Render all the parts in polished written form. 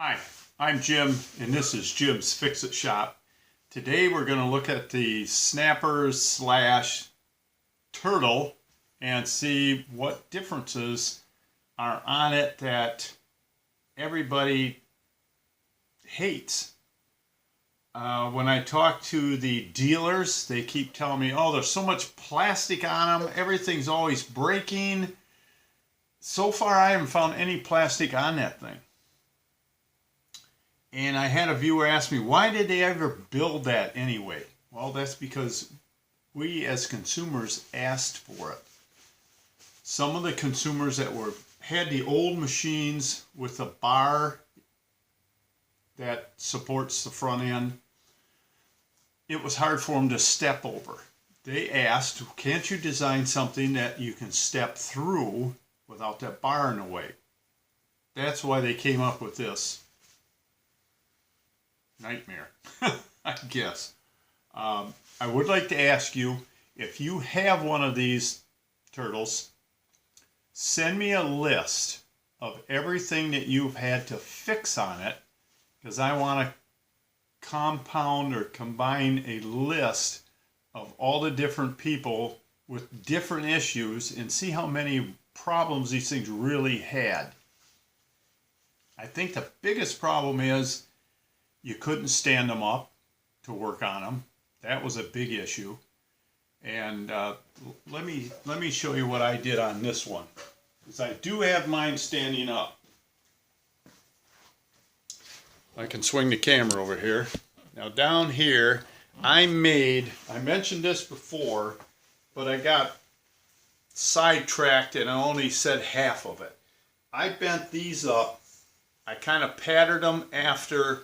Hi, I'm Jim, and this is Jim's Fix-It Shop. Today we're going to look at the snappers slash turtle and see what differences are on it that everybody hates. When I talk to the dealers, they keep telling me, oh, there's so much plastic on them, everything's always breaking. So far I haven't found any plastic on that thing. And I had a viewer ask me, why did they ever build that anyway? Well, that's because we as consumers asked for it. Some of the consumers that had the old machines with a bar that supports the front end, it was hard for them to step over. They asked, can't you design something that you can step through without that bar in the way? That's why they came up with this nightmare, I guess. I would like to ask you, if you have one of these turtles, send me a list of everything that you've had to fix on it, because I want to compound or combine a list of all the different people with different issues and see how many problems these things really had. I think the biggest problem is you couldn't stand them up to work on them. That was a big issue. And let me show you what I did on this one, because I do have mine standing up. I can swing the camera over here. Now down here, I mentioned this before, but I got sidetracked and I only said half of it. I bent these up. I kind of patterned them after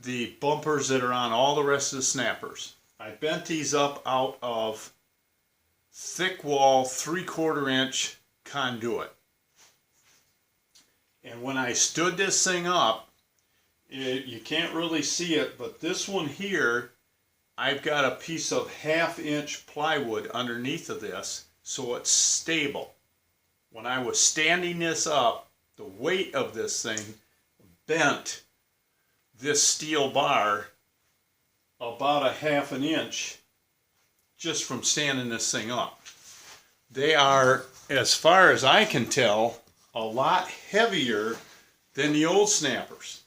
the bumpers that are on all the rest of the snappers. I bent these up out of thick wall 3/4 inch conduit. And when I stood this thing up, you can't really see it, but this one here, I've got a piece of 1/2 inch plywood underneath of this, so it's stable. When I was standing this up, the weight of this thing bent this steel bar about 1/2 inch just from standing this thing up. They are, as far as I can tell, a lot heavier than the old snappers.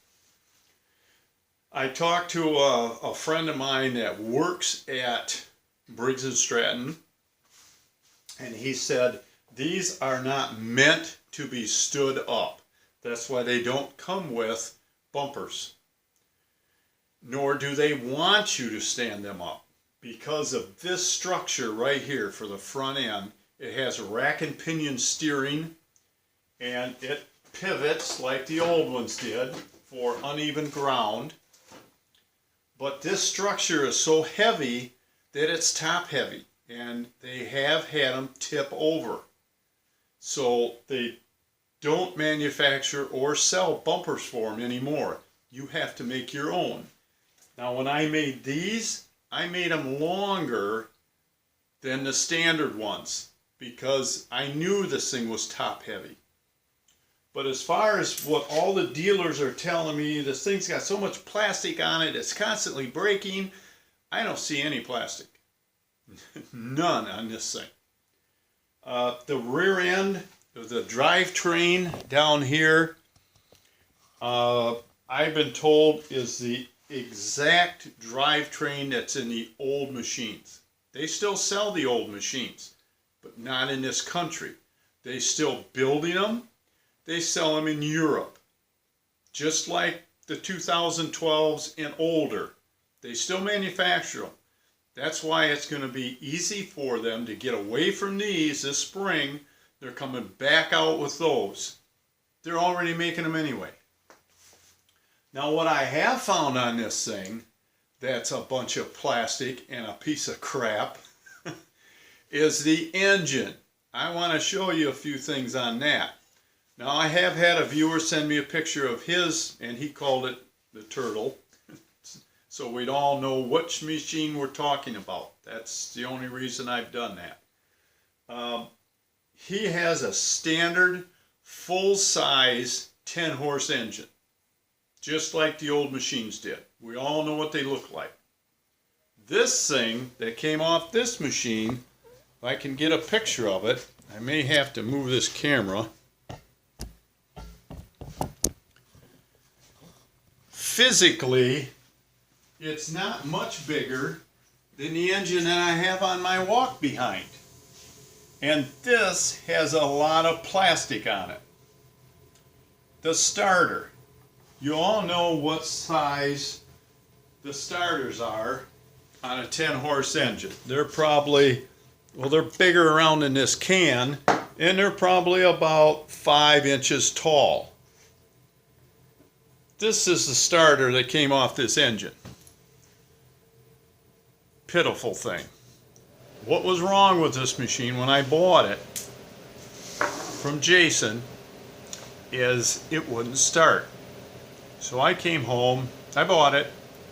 I talked to a friend of mine that works at Briggs & Stratton, and he said these are not meant to be stood up. That's why they don't come with bumpers. Nor do they want you to stand them up, because of this structure right here for the front end. It has rack and pinion steering, and it pivots like the old ones did for uneven ground. But this structure is so heavy that it's top heavy, and they have had them tip over. So they don't manufacture or sell bumpers for them anymore. You have to make your own. Now when I made these, I made them longer than the standard ones because I knew this thing was top heavy. But as far as what all the dealers are telling me, this thing's got so much plastic on it, it's constantly breaking, I don't see any plastic. None on this thing. The rear end, the drivetrain down here, I've been told is the exact drivetrain that's in the old machines. They still sell the old machines, but not in this country. They still building them. They sell them in Europe, just like the 2012s and older. They still manufacture them. That's why it's going to be easy for them to get away from these this spring. They're coming back out with those. They're already making them anyway. Now what I have found on this thing that's a bunch of plastic and a piece of crap is the engine. I want to show you a few things on that. Now I have had a viewer send me a picture of his, and he called it the turtle. So we'd all know which machine we're talking about. That's the only reason I've done that. He has a standard full-size 10-horse engine. just like the old machines did. We all know what they look like. This thing that came off this machine, if I can get a picture of it, I may have to move this camera. Physically, it's not much bigger than the engine that I have on my walk behind. And this has a lot of plastic on it. The starter. You all know what size the starters are on a 10-horse engine. They're probably, well, they're bigger around than this can, and they're probably about 5 inches tall. This is the starter that came off this engine. Pitiful thing. What was wrong with this machine when I bought it from Jason is it wouldn't start. So I came home, I bought it,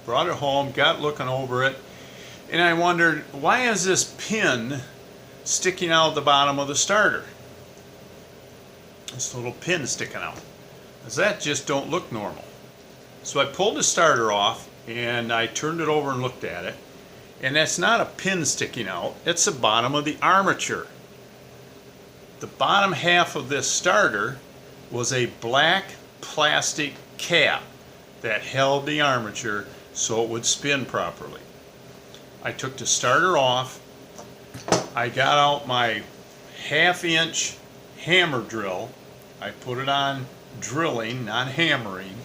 brought it home, got looking over it, and I wondered, why is this pin sticking out the bottom of the starter? This little pin sticking out. Because that just don't look normal. So I pulled the starter off and I turned it over and looked at it. And that's not a pin sticking out, it's the bottom of the armature. The bottom half of this starter was a black plastic cap that held the armature so it would spin properly. I took the starter off, I got out my 1/2-inch hammer drill, I put it on drilling, not hammering.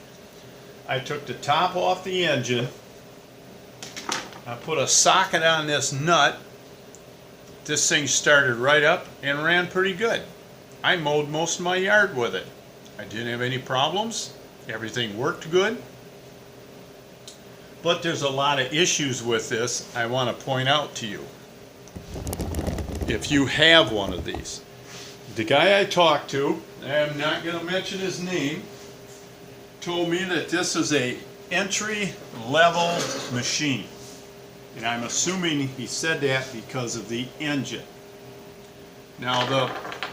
I took the top off the engine, I put a socket on this nut. This thing started right up and ran pretty good. I mowed most of my yard with it. I didn't have any problems. Everything worked good. But there's a lot of issues with this I want to point out to you. If you have one of these. The guy I talked to, I'm not going to mention his name, told me that this is a entry-level machine. And I'm assuming he said that because of the engine. Now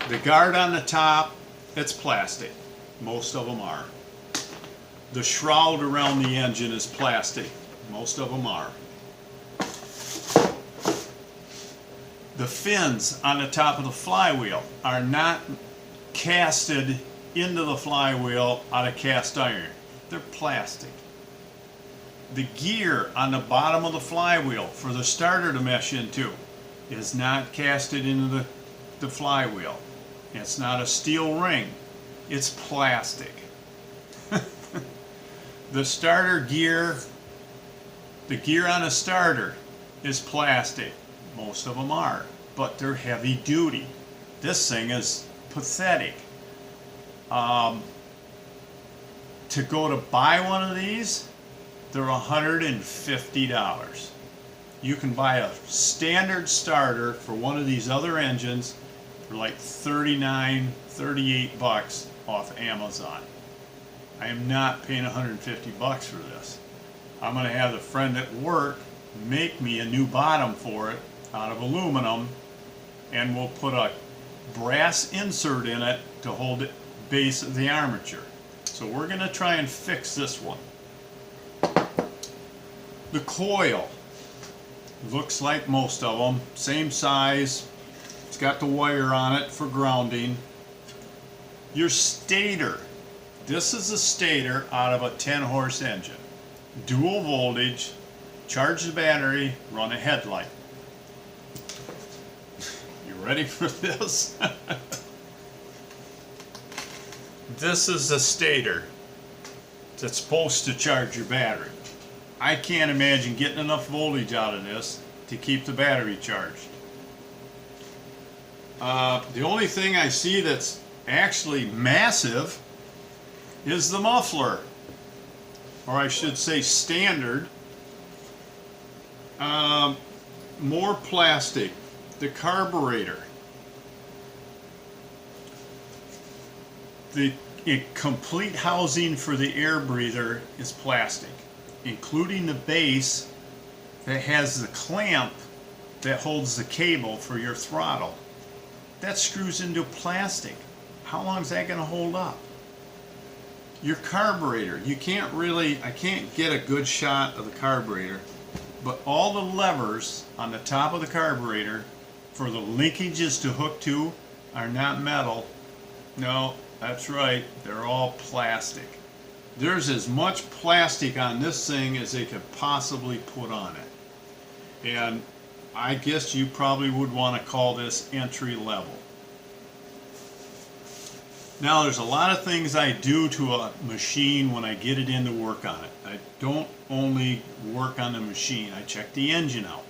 the guard on the top, it's plastic. Most of them are. The shroud around the engine is plastic. Most of them are. The fins on the top of the flywheel are not casted into the flywheel out of cast iron. They're plastic. The gear on the bottom of the flywheel for the starter to mesh into is not casted into the flywheel. It's not a steel ring. It's plastic. The starter gear, the gear on a starter is plastic. Most of them are, but they're heavy duty. This thing is pathetic. To go to buy one of these, they're $150. You can buy a standard starter for one of these other engines for like $39, $38 off Amazon. I am not paying $150 for this. I'm going to have a friend at work make me a new bottom for it out of aluminum, and we'll put a brass insert in it to hold the base of the armature. So we're going to try and fix this one. The coil looks like most of them, same size. It's got the wire on it for grounding. Your stator, this is a stator out of a 10-horse engine. Dual voltage, charge the battery, run a headlight. You ready for this? This is the stator that's supposed to charge your battery. I can't imagine getting enough voltage out of this to keep the battery charged. The only thing I see that's actually massive is the muffler, or I should say standard. More plastic. The carburetor. The complete housing for the air breather is plastic, including the base that has the clamp that holds the cable for your throttle. That screws into plastic. How long is that going to hold up? your carburetor. You can't really, I can't get a good shot of the carburetor, but all the levers on the top of the carburetor for the linkages to hook to are not metal. No, that's right, they're all plastic. There's as much plastic on this thing as they could possibly put on it. And I guess you probably would want to call this entry level. Now there's a lot of things I do to a machine when I get it in to work on it. I don't only work on the machine, I check the engine out.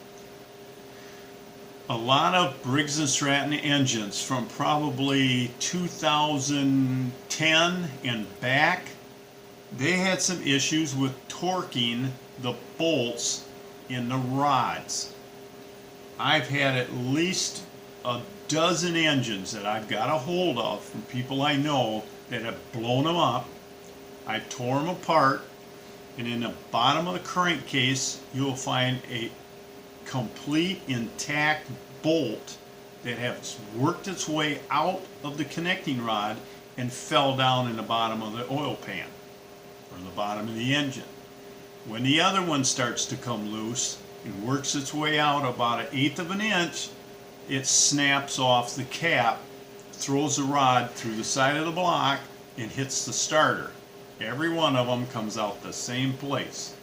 A lot of Briggs & Stratton engines from probably 2010 and back, they had some issues with torquing the bolts in the rods. I've had at least a dozen engines that I've got a hold of from people I know that have blown them up. I tore them apart, and in the bottom of the crankcase you'll find a complete intact bolt that has worked its way out of the connecting rod and fell down in the bottom of the oil pan or the bottom of the engine. When the other one starts to come loose and works its way out about 1/8 of an inch, it snaps off the cap, throws the rod through the side of the block, and hits the starter. Every one of them comes out the same place.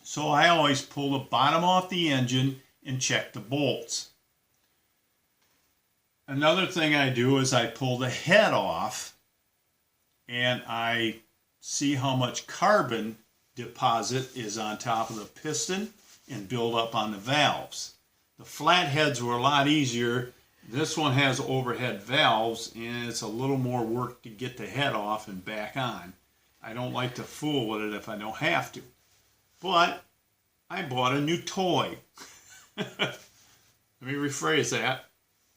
So I always pull the bottom off the engine and check the bolts. Another thing I do is I pull the head off and I see how much carbon deposit is on top of the piston and build up on the valves. The flat heads were a lot easier. This one has overhead valves and it's a little more work to get the head off and back on. I don't like to fool with it if I don't have to. But I bought a new toy. Let me rephrase that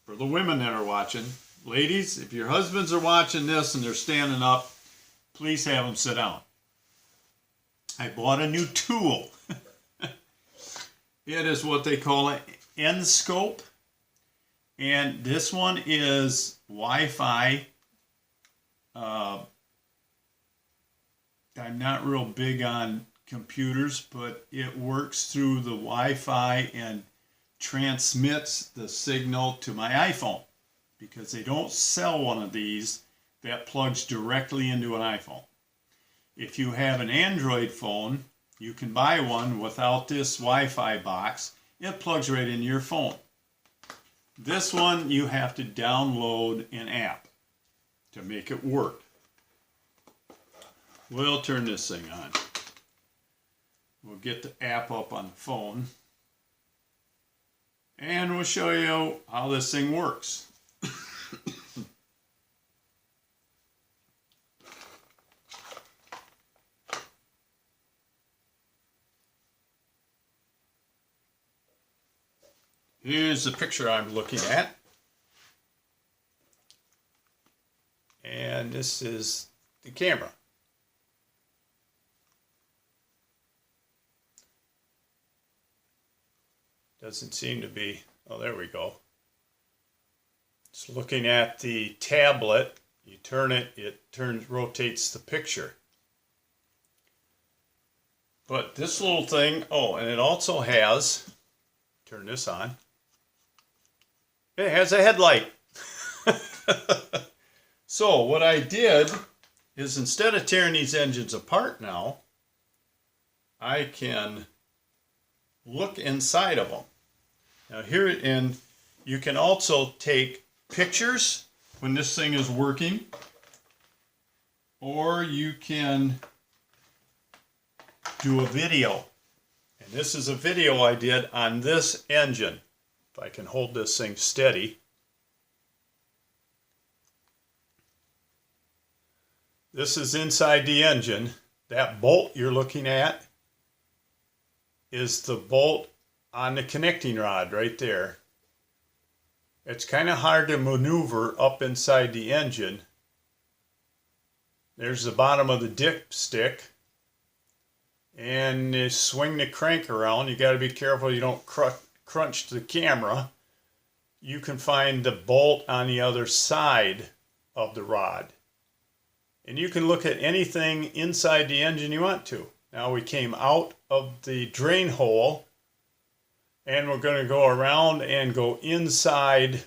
for the women that are watching. Ladies, if your husbands are watching this and they're standing up, please have them sit down. I bought a new tool. It is what they call an endoscope. And this one is Wi-Fi. I'm not real big on computers, but it works through the Wi-Fi and transmits the signal to my iPhone, because they don't sell one of these that plugs directly into an iPhone. If you have an Android phone, you can buy one without this Wi-Fi box. It plugs right into your phone. This one you have to download an app to make it work. We'll turn this thing on. We'll get the app up on the phone and we'll show you how this thing works. Here's the picture I'm looking at. And this is the camera. Doesn't seem to be, oh, there we go. It's looking at the tablet. You turn it, it rotates the picture. But this little thing, oh, and it also has, turn this on, it has a headlight. So what I did is, instead of tearing these engines apart now, I can look inside of them. Now here, and you can also take pictures when this thing is working, or you can do a video. And this is a video I did on this engine. If I can hold this thing steady. This is inside the engine. That bolt you're looking at is the bolt on the connecting rod right there. It's kind of hard to maneuver up inside the engine. There's the bottom of the dipstick. And you swing the crank around. You got to be careful you don't crunch the camera. You can find the bolt on the other side of the rod. And you can look at anything inside the engine you want to. Now we came out of the drain hole and we're going to go around and go inside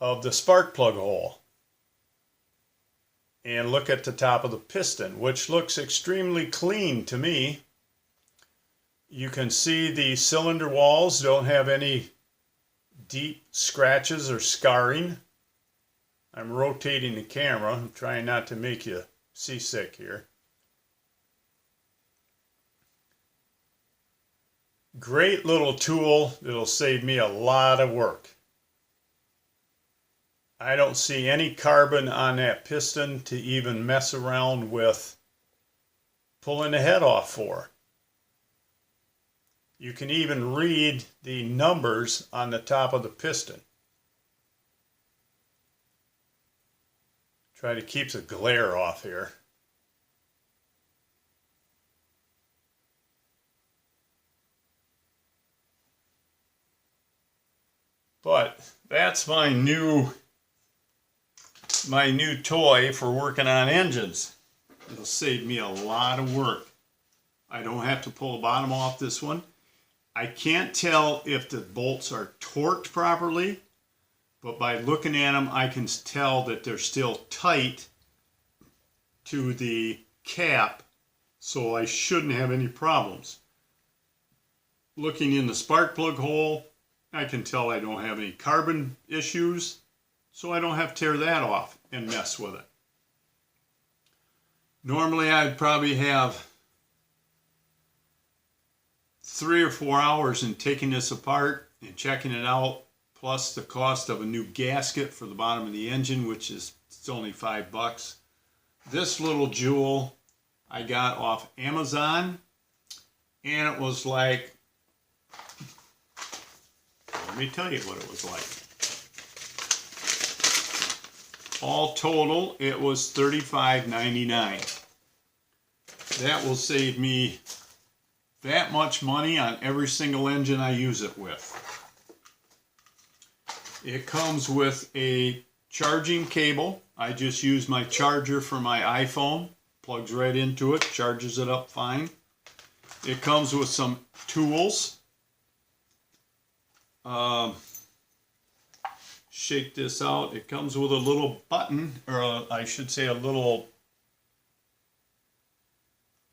of the spark plug hole and look at the top of the piston, which looks extremely clean to me. You can see the cylinder walls don't have any deep scratches or scarring. I'm rotating the camera. I'm trying not to make you seasick here. Great little tool that'll save me a lot of work. I don't see any carbon on that piston to even mess around with pulling the head off for. You can even read the numbers on the top of the piston. Try to keep the glare off here. But that's my new toy for working on engines. It'll save me a lot of work. I don't have to pull the bottom off this one. I can't tell if the bolts are torqued properly, but by looking at them, I can tell that they're still tight to the cap, so I shouldn't have any problems. Looking in the spark plug hole, I can tell I don't have any carbon issues, so I don't have to tear that off and mess with it. Normally, I'd probably have 3 or 4 hours in taking this apart and checking it out, plus the cost of a new gasket for the bottom of the engine, which is it's only $5. This little jewel I got off Amazon, and it was like, let me tell you what it was like. All total, it was $35.99. That will save me that much money on every single engine I use it with. It comes with a charging cable. I just use my charger for my iPhone. Plugs right into it, charges it up fine. It comes with some tools. Shake this out. It comes with a little button, or I should say a little,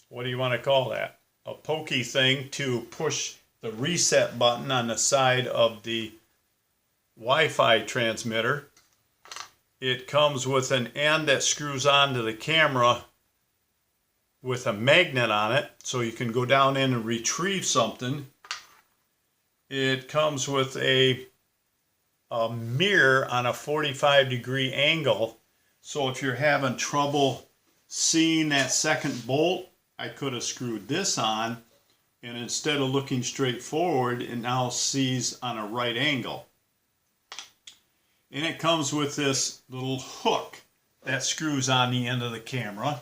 what do you want to call that? A pokey thing to push the reset button on the side of the Wi-Fi transmitter. It comes with an end that screws onto the camera with a magnet on it, so you can go down in and retrieve something. It comes with a mirror on a 45-degree angle, so if you're having trouble seeing that second bolt, I could have screwed this on, and instead of looking straight forward, it now sees on a right angle. And it comes with this little hook that screws on the end of the camera,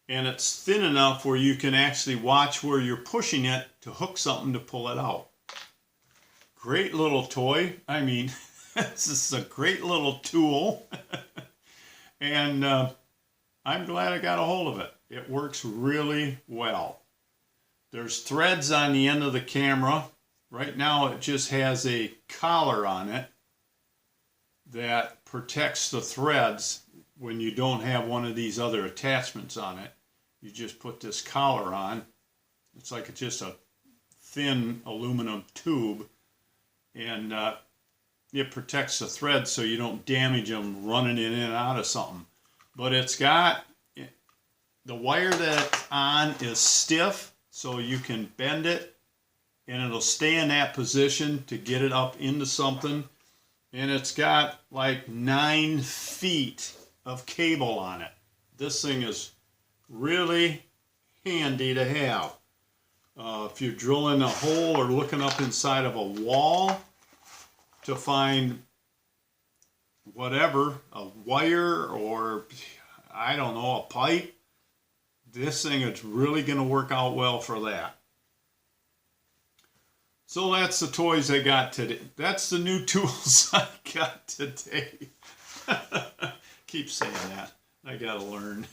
and it's thin enough where you can actually watch where you're pushing it to hook something to pull it out. Great little toy. I mean, this is a great little tool. And I'm glad I got a hold of it. It works really well. There's threads on the end of the camera. Right now it just has a collar on it that protects the threads when you don't have one of these other attachments on it. You just put this collar on. It's like it's just a thin aluminum tube, and it protects the threads so you don't damage them running in and out of something. But it's got, the wire that's on is stiff, so you can bend it and it'll stay in that position to get it up into something. And it's got like 9 feet of cable on it. This thing is really handy to have. If you're drilling a hole or looking up inside of a wall to find whatever, a wire or I don't know, a pipe, this thing is really going to work out well for that. So that's the toys I got today. That's the new tools I got today. Keep saying that. I gotta learn.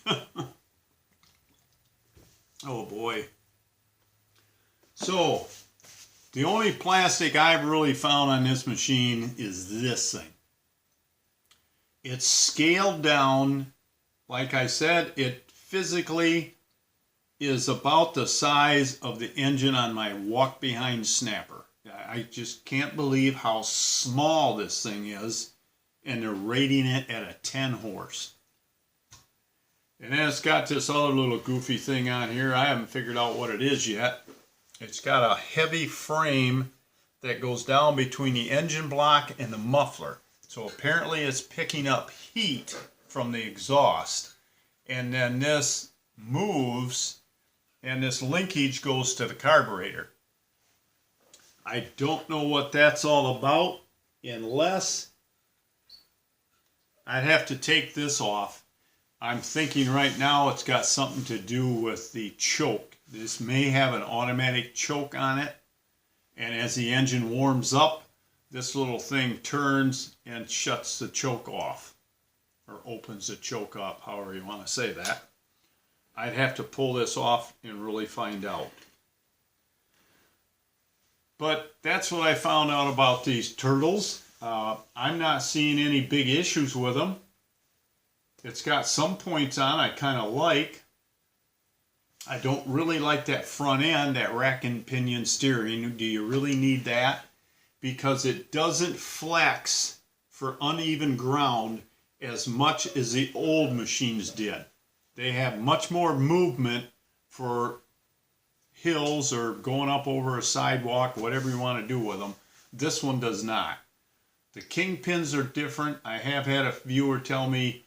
Oh boy. So, the only plastic I've really found on this machine is this thing. It's scaled down. Like I said, it physically is about the size of the engine on my walk-behind snapper. I just can't believe how small this thing is, and they're rating it at a 10 horse. And then it's got this other little goofy thing on here. I haven't figured out what it is yet. It's got a heavy frame that goes down between the engine block and the muffler. So apparently it's picking up heat from the exhaust. And then this moves and this linkage goes to the carburetor. I don't know what that's all about unless I'd have to take this off. I'm thinking right now it's got something to do with the choke. This may have an automatic choke on it, and as the engine warms up, this little thing turns and shuts the choke off, or opens the choke up, however you want to say that. I'd have to pull this off and really find out. But that's what I found out about these turtles. I'm not seeing any big issues with them. It's got some points on I kind of like. I don't really like that front end, that rack and pinion steering. Do you really need that? Because it doesn't flex for uneven ground as much as the old machines did. They have much more movement for hills or going up over a sidewalk, whatever you want to do with them. This one does not. The kingpins are different. I have had a viewer tell me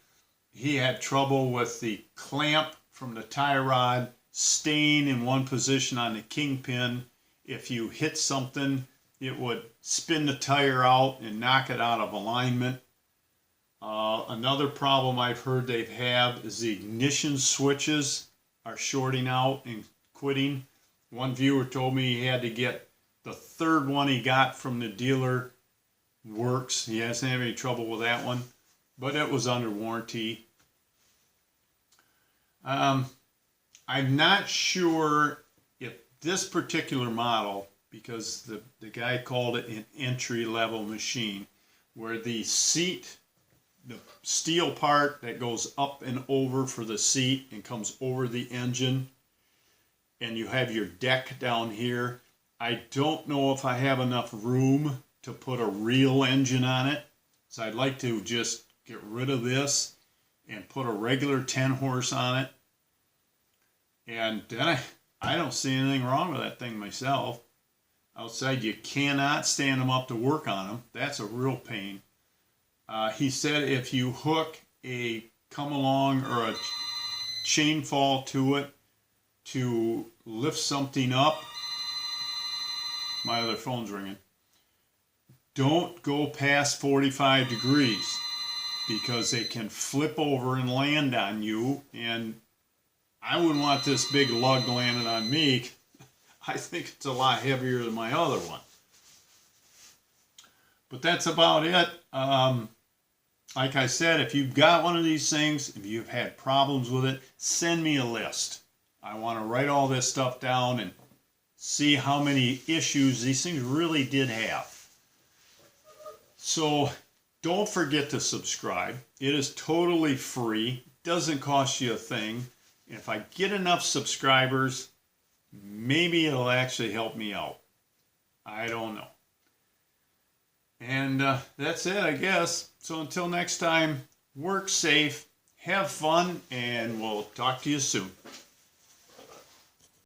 he had trouble with the clamp from the tie rod staying in one position on the kingpin. If you hit something, it would spin the tire out and knock it out of alignment. Another problem I've heard they have is the ignition switches are shorting out and quitting. One viewer told me he had to get the third one he got from the dealer works. He hasn't had any trouble with that one, but it was under warranty. I'm not sure if this particular model, because the guy called it an entry-level machine, where the seat, the steel part that goes up and over for the seat and comes over the engine, and you have your deck down here. I don't know if I have enough room to put a real engine on it, so I'd like to just get rid of this and put a regular 10 horse on it. And then I don't see anything wrong with that thing myself. Outside, you cannot stand them up to work on them. That's a real pain. He said if you hook a come along or a chain fall to it to lift something up, my other phone's ringing, don't go past 45 degrees because they can flip over and land on you, and I wouldn't want this big lug landing on me. I think it's a lot heavier than my other one. But that's about it. Like I said, if you've got one of these things, if you've had problems with it, send me a list. I want to write all this stuff down and see how many issues these things really did have. So don't forget to subscribe. It is totally free. Doesn't cost you a thing. If I get enough subscribers, maybe it'll actually help me out. I don't know. And that's it, I guess. So until next time, work safe, have fun, and we'll talk to you soon.